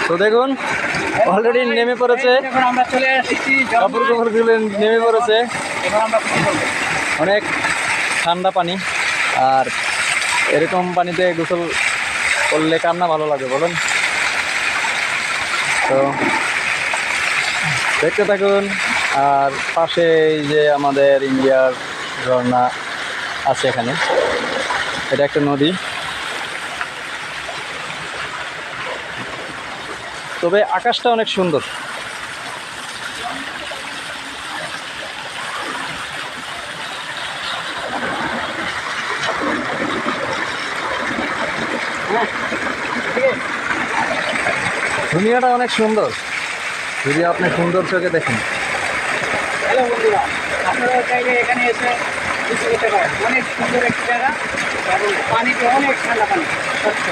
তো দেখুন অলরেডি নেমে পড়েছে, আমরা চলে এসেছি কাপড় কাপড়গুলো নেমে পড়েছে। এবার আমরা অনেক ঠান্ডা পানি, আর এরকম পানিতে গোসল করলে কার না ভালো লাগে বলুন। তো দেখতে থাকুন। আর পাশে এই যে আমাদের ইন্ডিয়ার ঝর্ণা আছে, এখানে এটা একটা নদী। তবে আকাশটা অনেক সুন্দর। দুনিয়াটা অনেক সুন্দর, যদি আপনি সুন্দর চোখে দেখেন। হ্যালো বন্ধুরা, আপনারা চাইলে এখানে এসে কিছু করতে পারেন। অনেক সুন্দর একটি জায়গা এবং পানিতে অনেক ঠান্ডা পানি, স্বচ্ছ।